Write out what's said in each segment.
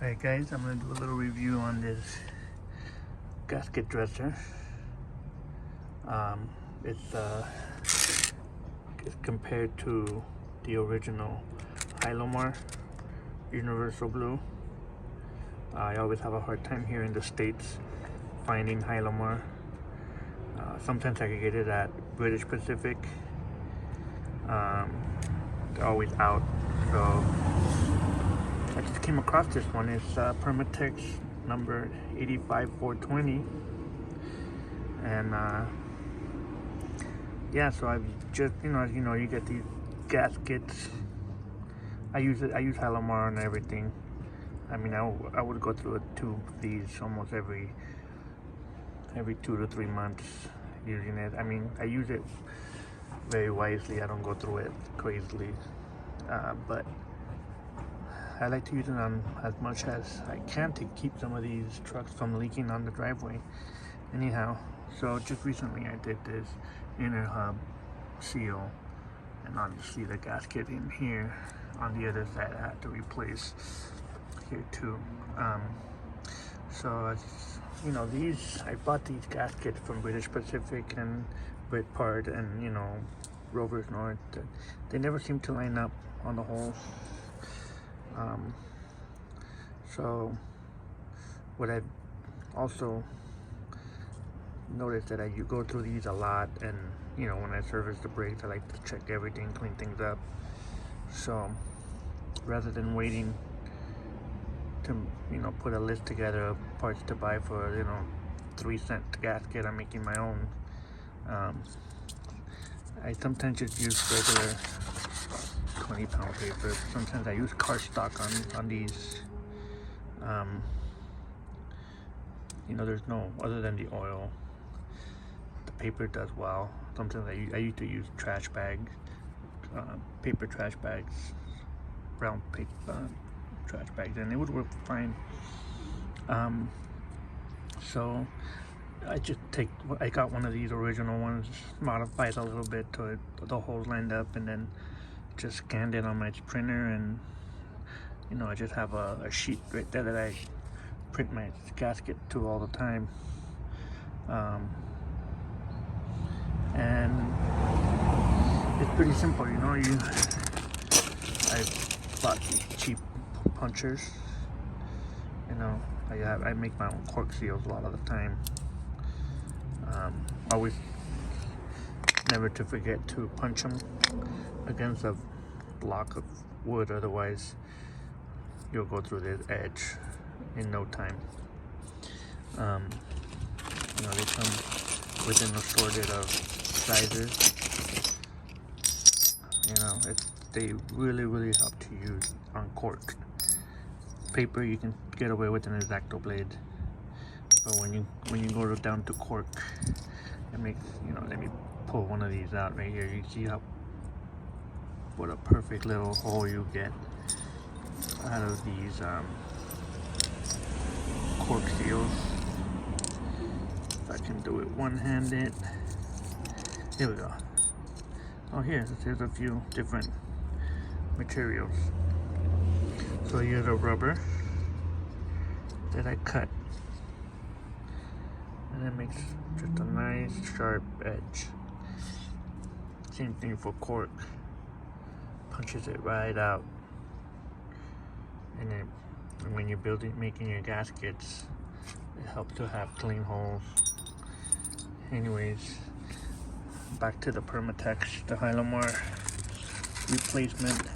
Alright guys, I'm going to do a little review on this gasket dresser. It's compared to the original Hylomar Universal Blue. I always have a hard time here in the States finding Hylomar. Sometimes I can get it at British Pacific. They're always out, so I just came across this one. It's Permatex number 85420, and yeah. So I've just you get these gaskets. I use Hylomar and everything. I mean, I would go through a tube of these almost every 2 to 3 months using it. I mean, I use it very wisely. I don't go through it crazily, but I like to use it on as much as I can to keep some of these trucks from leaking on the driveway. Anyhow, so just recently I did this inner hub seal, and obviously the gasket in here on the other side I had to replace here too. So these, I bought these gaskets from British Pacific and Britpart and Rovers North. They never seem to line up on the holes. So what I've also noticed that I go through these a lot, and when I service the brakes I like to check everything, clean things up. So rather than waiting to put a list together of parts to buy for 3-cent gasket, I'm making my own. I sometimes just use regular 20-pound paper. Sometimes I use cardstock on these. There's no, other than the oil, the paper does well. Sometimes I used to use trash bags, paper trash bags, brown paper trash bags, and it would work fine. So I got one of these original ones, modified a little bit to the holes lined up, and then just scanned it on my printer, and I just have a sheet right there that I print my gasket to all the time. And it's pretty simple, I bought these cheap punchers. I make my own cork seals a lot of the time. Always never to forget to punch them against a block of wood, otherwise you'll go through the edge in no time. They come within assorted of sizes. They really help to use on cork. Paper you can get away with an X-Acto blade, but when you go down to cork, it makes let me pull one of these out right here. You see what a perfect little hole you get out of these cork seals. If I can do it one-handed. Here we go. Oh, here's a few different materials. So here's a rubber that I cut, and it makes just a nice sharp edge. Same thing for cork. Punches it right out. And then when you're making your gaskets, it helps to have clean holes. Anyways, back to the Permatex, the Hylomar replacement.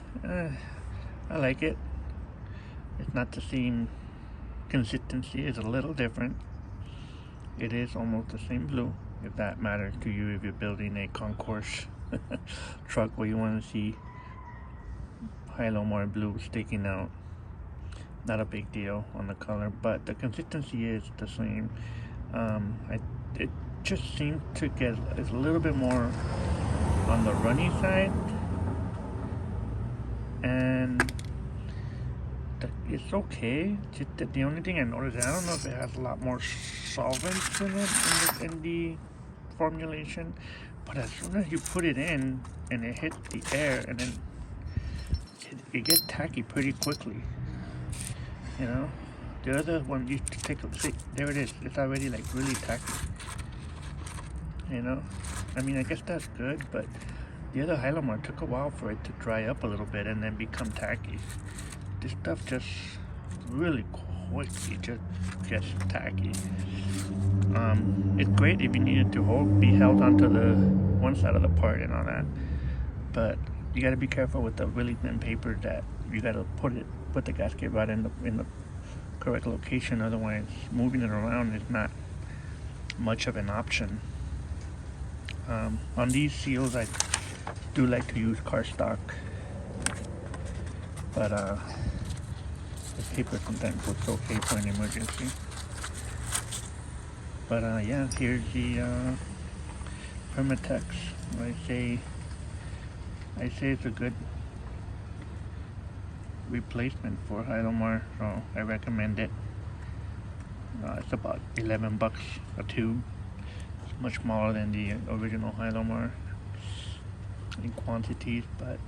I like it. It's not the same consistency. It's a little different. It is almost the same blue, if that matters to you, if you're building a concourse truck where you want to see Hylomar blue sticking out. Not a big deal on the color, but the consistency is the same. It just seems to get a little bit more on the runny side, and it's okay. Just the only thing I noticed, I don't know if it has a lot more solvents in it in the formulation, but as soon as you put it in and it hits the air, and then it gets tacky pretty quickly. You know, the other one, you take a see, there it is. It's already like really tacky. You know, I mean, I guess that's good, but the other Hylomar took a while for it to dry up a little bit and then become tacky. This stuff just really quickly just gets tacky. It's great if you need it to be held onto the one side of the part and all that, but you got to be careful with the really thin paper that you got to put the gasket right in the correct location. Otherwise, moving it around is not much of an option. On these seals, I do like to use cardstock, but the paper sometimes looks okay for an emergency. But yeah, here's the Permatex. I say it's a good replacement for Hylomar, so I recommend it. It's about $11 a tube. It's much smaller than the original Hylomar in quantities, but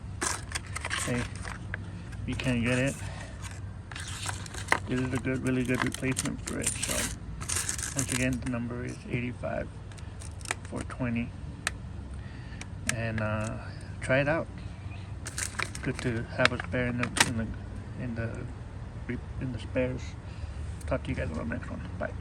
hey, if you can't get it, this is a really good replacement for it. So once again, the number is 85-420, and try it out. Good to have a spare in the spares. Talk to you guys on the next one. Bye.